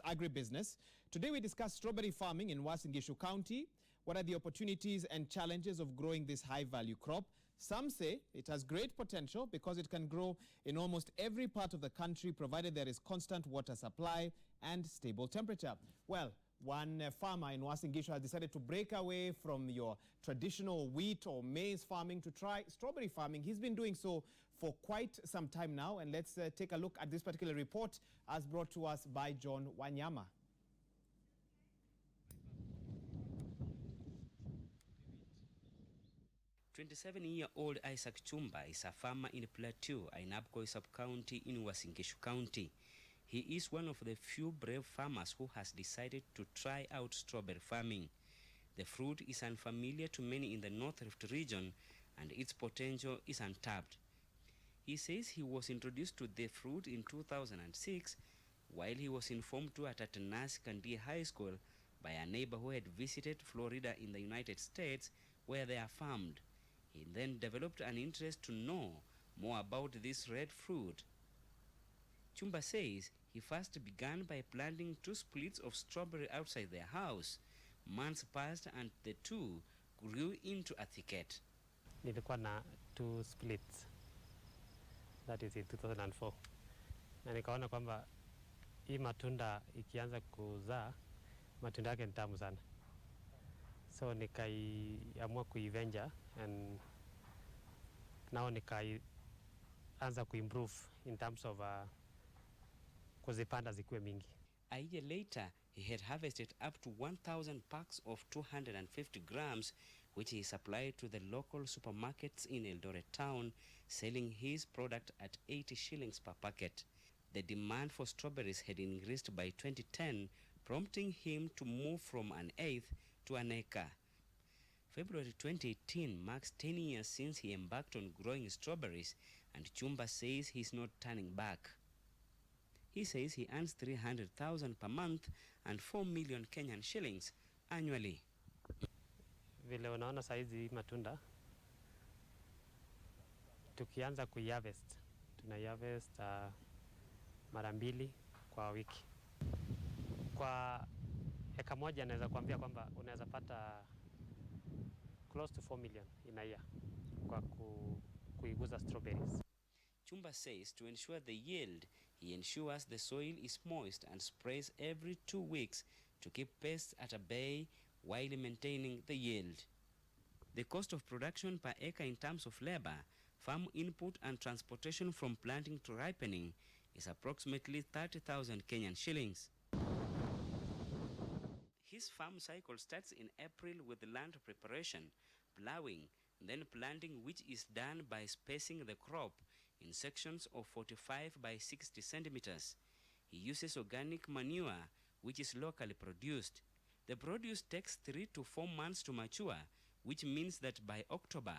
Agribusiness. Today we discuss strawberry farming in Uasin Gishu County. What are the opportunities and challenges of growing this high-value crop? Some say it has great potential because it can grow in almost every part of the country provided there is constant water supply and stable temperature. Well, one farmer in Uasin Gishu has decided to break away from your traditional wheat or maize farming to try strawberry farming. He's been doing so for quite some time now, and let's take a look at this particular report as brought to us by John Wanyama. "27-year-old Isaac Chumba is a farmer in Plateau, Ainabkoi sub-county in Uasin Gishu County. He is one of the few brave farmers who has decided to try out strawberry farming. The fruit is unfamiliar to many in the North Rift region and its potential is untapped. He says he was introduced to the fruit in 2006 while he was informed to at Atanasi Kandi High School by a neighbor who had visited Florida in the United States where they are farmed. He then developed an interest to know more about this red fruit. Chumba says he first began by planting 2 splits of strawberry outside their house. Months passed and the 2 grew into a thicket. Nilikuwa na 2 splits. That is in 2004. Na nikaona kwamba hii matunda ikianza kuzaa, matunda yake ni tamu sana. So nikaiamua kuiventure and now nikaanza kuimprove in terms of kuzipanda zikuwe mingi. A year later, he had harvested up to 1,000 packs of 250 grams, which he supplied to the local supermarkets in Eldoret town, selling his product at 80 shillings per packet. The demand for strawberries had increased by 2010, prompting him to move from an eighth to an acre. February 2018 marks 10 years since he embarked on growing strawberries, and Chumba says he's not turning back. He says he earns 300,000 per month and 4 million Kenyan shillings annually. Vile unaona saizi matunda, tukianza kuiharvest, tunaiharvest mara 2 kwa wiki. Kwa eka moja naweza kuambia kwamba unaweza pata close to 4 million in a year kwa kuiguza strawberries. Chumba says to ensure the yield, he ensures the soil is moist and sprays every 2 weeks to keep pests at a bay while maintaining the yield. The cost of production per acre in terms of labor, farm input and transportation from planting to ripening is approximately 30,000 Kenyan shillings. His farm cycle starts in April with land preparation, plowing, then planting, which is done by spacing the crop in sections of 45 by 60 centimeters. He uses organic manure, which is locally produced. The produce takes 3 to 4 months to mature, which means that by October,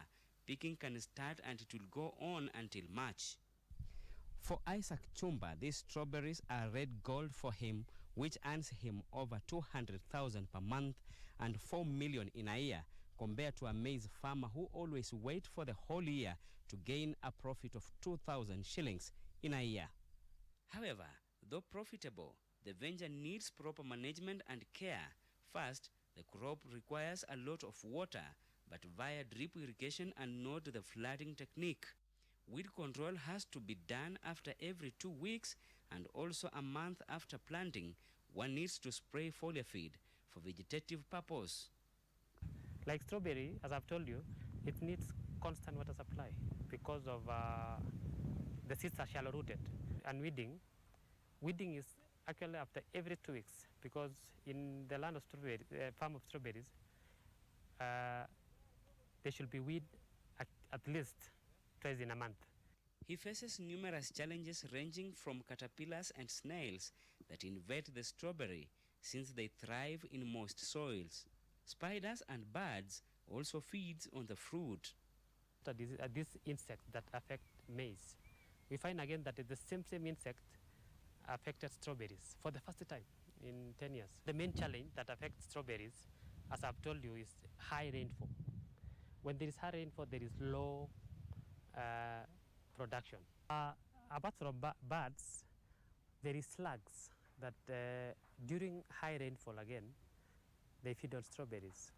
picking can start and it will go on until March. For Isaac Chumba, these strawberries are red gold for him, which earns him over 200,000 per month and 4 million in a year, compared to a maize farmer who always wait for the whole year to gain a profit of 2,000 shillings in a year. However, though profitable, the venture needs proper management and care. First, the crop requires a lot of water, but via drip irrigation and not the flooding technique. Weed control has to be done after every 2 weeks and also a month after planting. One needs to spray foliar feed for vegetative purpose. Like strawberry, as I've told you, it needs constant water supply because of the seeds are shallow rooted. And weeding is actually after every 2 weeks, because in the land of strawberry, farm of strawberries, there should be weed at least twice in a month. He faces numerous challenges ranging from caterpillars and snails that invade the strawberry since they thrive in moist soils. Spiders and birds also feeds on the fruit. This insect that affect maize, we find again that the same insect affected strawberries for the first time in 10 years. The main challenge that affects strawberries, as I've told you, is high rainfall. When there is high rainfall, there is low production. Apart from birds, there is slugs that During high rainfall again, they feed on strawberries.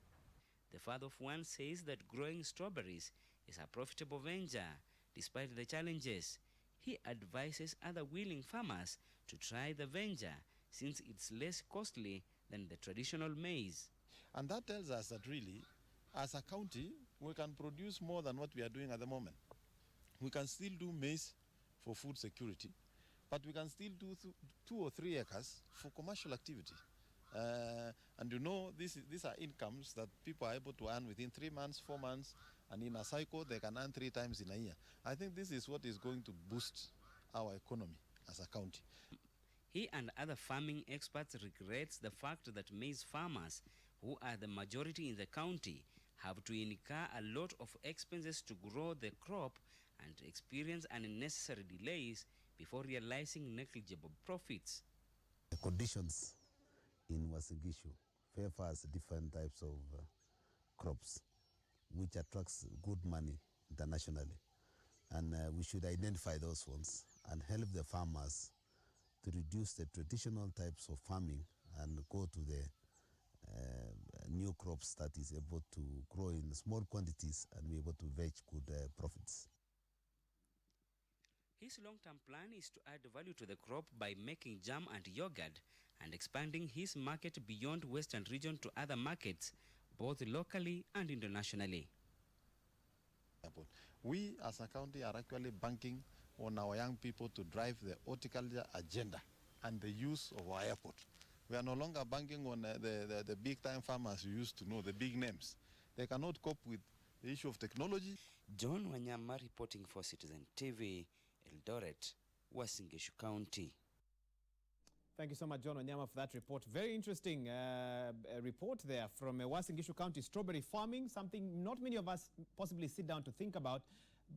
The father of one says that growing strawberries is a profitable venture despite the challenges. He advises other willing farmers to try the venture since it's less costly than the traditional maize. And that tells us that really, as a county, we can produce more than what we are doing at the moment. We can still do maize for food security, but we can still do 2 or 3 acres for commercial activity. And you know, these are incomes that people are able to earn within 3 months, 4 months, and in a cycle they can earn 3 times in a year. I think this is what is going to boost our economy as a county. He and other farming experts regrets the fact that maize farmers, who are the majority in the county, have to incur a lot of expenses to grow the crop and experience unnecessary delays before realizing negligible profits. The conditions in Uasin Gishu favors different types of crops, which attracts good money internationally. And we should identify those ones and help the farmers to reduce the traditional types of farming and go to the new crops that is able to grow in small quantities and be able to fetch good profits. His long-term plan is to add value to the crop by making jam and yogurt and expanding his market beyond Western region to other markets, both locally and internationally. We as a county are actually banking on our young people to drive the horticulture agenda and the use of our airport. We are no longer banking on the big-time farmers you used to know, the big names. They cannot cope with the issue of technology. John Wanyama reporting for Citizen TV, Eldoret, Uasin Gishu County. Thank you so much, John Wanyama, for that report. Very interesting report there from Uasin Gishu County. Strawberry farming, something not many of us possibly sit down to think about,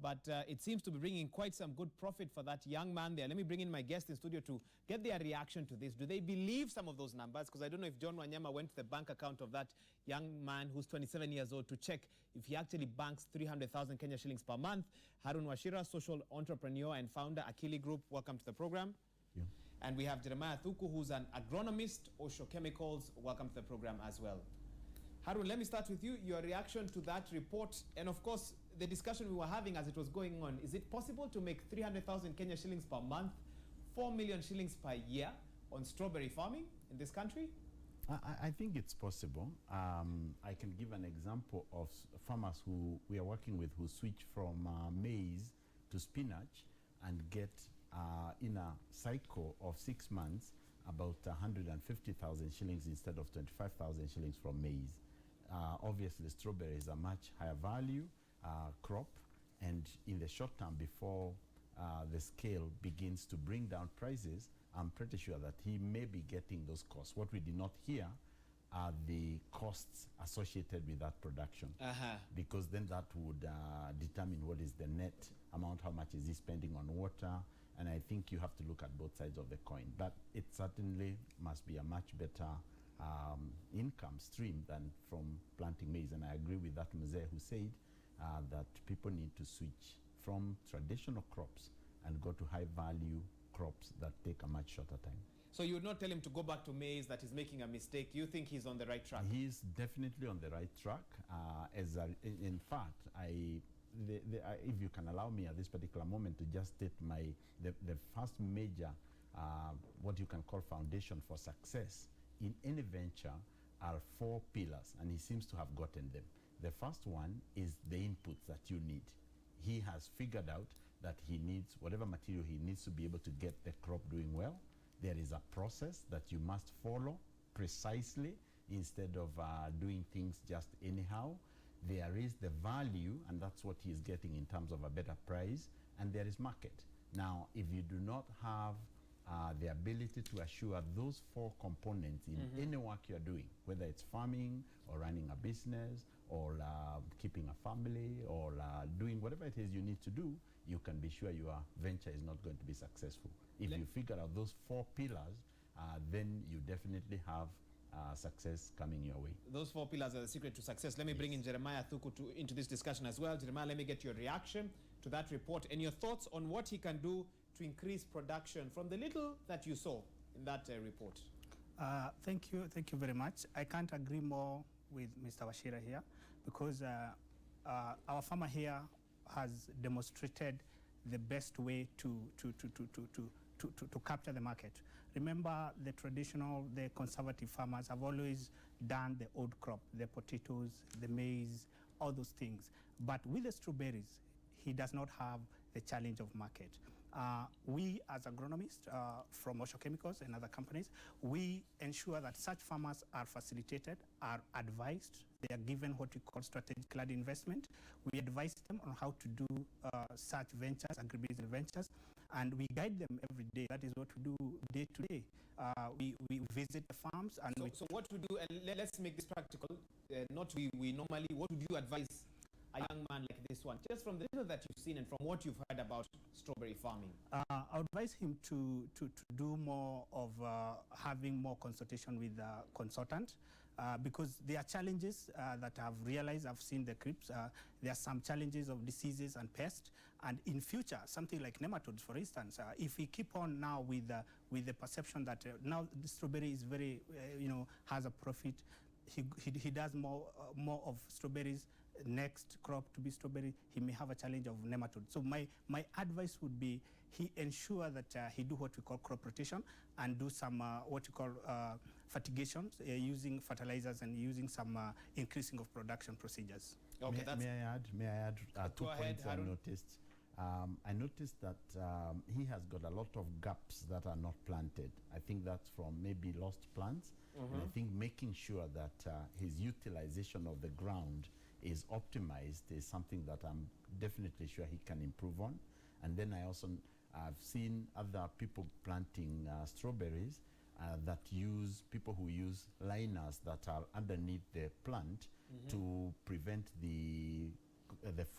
but it seems to be bringing quite some good profit for that young man there. Let me bring in my guest in studio to get their reaction to this. Do they believe some of those numbers? Because I don't know if John Wanyama went to the bank account of that young man who's 27 years old to check if he actually banks 300,000 Kenya shillings per month. Harun Wachira, social entrepreneur and founder, Akili Group. Welcome to the program. Yeah. And we have Jeremiah Thuku, who's an agronomist, Osho Chemicals. Welcome to the program as well. Harun, let me start with you. Your reaction to that report, and of course, the discussion we were having as it was going on. Is it possible to make 300,000 Kenya shillings per month, 4 million shillings per year on strawberry farming in this country? I think it's possible. I can give an example of farmers who we are working with who switch from maize to spinach and get in a cycle of 6 months about 150,000 shillings instead of 25,000 shillings from maize. Obviously, strawberry is a much higher value crop, and in the short term, before the scale begins to bring down prices, I'm pretty sure that he may be getting those costs. What we did not hear are the costs associated with that production, because then that would determine what is the net amount, how much is he spending on water, and I think you have to look at both sides of the coin. But it certainly must be a much better income stream than from planting maize, and I agree with that Mzee who said that people need to switch from traditional crops and go to high-value crops that take a much shorter time. So you would not tell him to go back to maize, that he's making a mistake. You think he's on the right track? He's definitely on the right track. In fact, if you can allow me at this particular moment to just state the first major, what you can call foundation for success in any venture are 4 pillars, and he seems to have gotten them. The first one is the inputs that you need. He has figured out that he needs whatever material he needs to be able to get the crop doing well. There is a process that you must follow precisely instead of doing things just anyhow. There is the value, and that's what he is getting in terms of a better price, and there is market. Now, if you do not have the ability to assure those 4 components in any work you're doing, whether it's farming or running a business or keeping a family or doing whatever it is you need to do, you can be sure your venture is not going to be successful. If you figure out those 4 pillars, then you definitely have success coming your way. Those 4 pillars are the secret to success. Let me bring in Jeremiah Thuku into this discussion as well. Jeremiah, let me get your reaction to that report and your thoughts on what he can do to increase production from the little that you saw in that report. Thank you very much. I can't agree more with Mr. Wachira here, because our farmer here has demonstrated the best way to capture the market. Remember, the traditional, the conservative farmers have always done the old crop, the potatoes, the maize, all those things. But with the strawberries, he does not have the challenge of market. We, as agronomists from Osho Chemicals and other companies, we ensure that such farmers are facilitated, are advised, they are given what we call strategic land investment. We advise them on how to do such ventures, agribusiness ventures, and we guide them every day. That is what we do day to day. We visit the farms and so what to do, and let's make this practical. Not we normally, what would you advise a young man like this one, just from the little that you've seen and from what you've heard about strawberry farming? I would advise him to do more of having more consultation with the consultant, because there are challenges that I've realized. I've seen the creeps. There are some challenges of diseases and pests, and in future, something like nematodes, for instance, if we keep on now with the perception that now the strawberry is very, has a profit, he does more of strawberries. Next crop to be strawberry, he may have a challenge of nematode. So my advice would be he ensure that he do what we call crop rotation and do some what we call fertigations, using fertilizers and using some increasing of production procedures. Okay, may I add 2 points I noticed. I noticed that he has got a lot of gaps that are not planted. I think that's from maybe lost plants. And I think making sure that his utilization of the ground is optimized is something that I'm definitely sure he can improve on. And then I've seen other people planting strawberries people who use liners that are underneath the plant to prevent the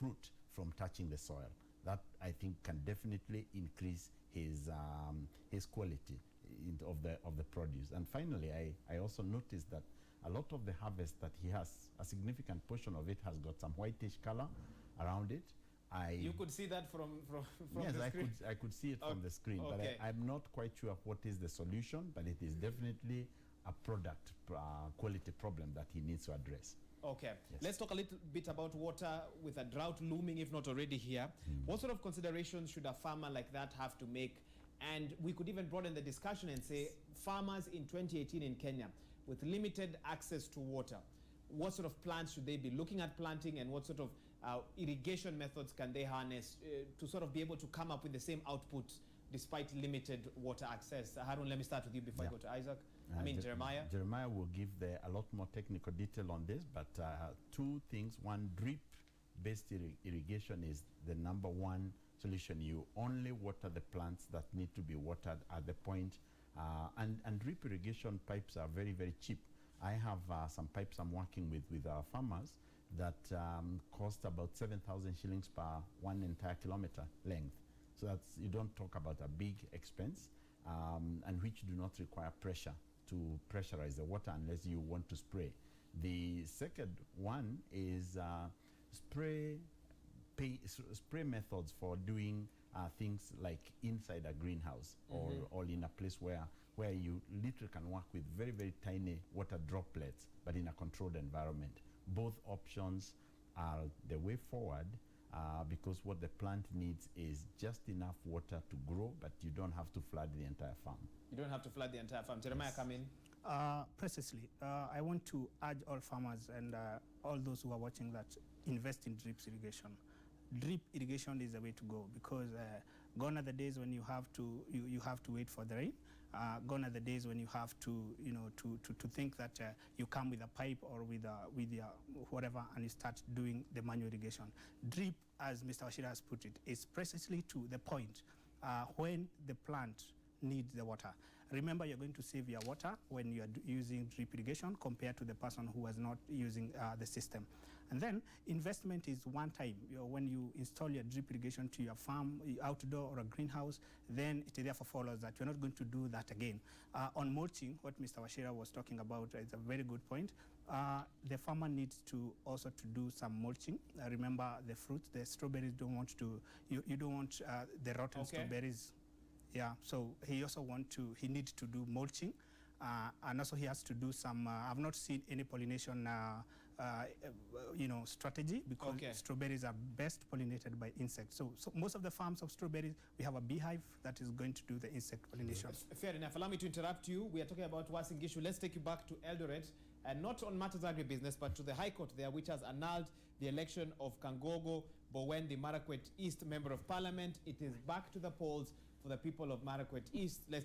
fruit from touching the soil. That, I think, can definitely increase his quality of the produce. And finally, I also noticed that a lot of the harvest that he has, a significant portion of it has got some whitish color around it. You could see that from yes, the screen? I could see it from the screen, but I'm not quite sure what is the solution, but it is definitely a product quality problem that he needs to address. Okay, yes. Let's talk a little bit about water with a drought looming, if not already here. What sort of considerations should a farmer like that have to make? And we could even broaden the discussion and say farmers in 2018 in Kenya with limited access to water, what sort of plants should they be looking at planting, and what sort of irrigation methods can they harness to sort of be able to come up with the same output despite limited water access? Harun, let me start with you before I go to Isaac. Jeremiah. Jeremiah will give a lot more technical detail on this, but 2 things. One, drip-based irrigation is the number 1 solution. You only water the plants that need to be watered at the point. And drip irrigation pipes are very, very cheap. I have some pipes I'm working with our farmers that cost about 7,000 shillings per 1 entire kilometer length. So you don't talk about a big expense, and which do not require pressure to pressurize the water unless you want to spray. The second one is spray methods for doing things like inside a greenhouse or in a place where you literally can work with very, very tiny water droplets, but in a controlled environment. Both options are the way forward, because what the plant needs is just enough water to grow, but you don't have to flood the entire farm. You don't have to flood the entire farm. Jeremiah, come in. Precisely. I want to urge all farmers and all those who are watching that invest in drip irrigation. Drip irrigation is the way to go, because gone are the days when you have to wait for the rain. Gone are the days when you have to to think that you come with a pipe or with your whatever and you start doing the manual irrigation. Drip, as Mr. Wachira has put it, is precisely to the point when the plant needs the water. Remember, you're going to save your water when you are using drip irrigation compared to the person who was not using the system. And then investment is one time. When you install your drip irrigation to your farm, outdoor or a greenhouse, then it therefore follows that you're not going to do that again. On mulching, what Mr. Wachira was talking about is a very good point. The farmer needs to also to do some mulching. Remember, the fruits, the strawberries don't want to, you don't want the rotten strawberries. Yeah, so he also needs to do mulching. and also he has to do some, I've not seen any pollination strategy, because strawberries are best pollinated by insects. So most of the farms of strawberries, we have a beehive that is going to do the insect pollination. Fair enough. Allow me to interrupt you. We are talking about Uasin Gishu. Let's take you back to Eldoret, and not on matters agribusiness, but to the High Court there, which has annulled the election of Kangogo Bowen, the Marakwet East Member of Parliament. It is back to the polls for the people of Marakwet East. Let's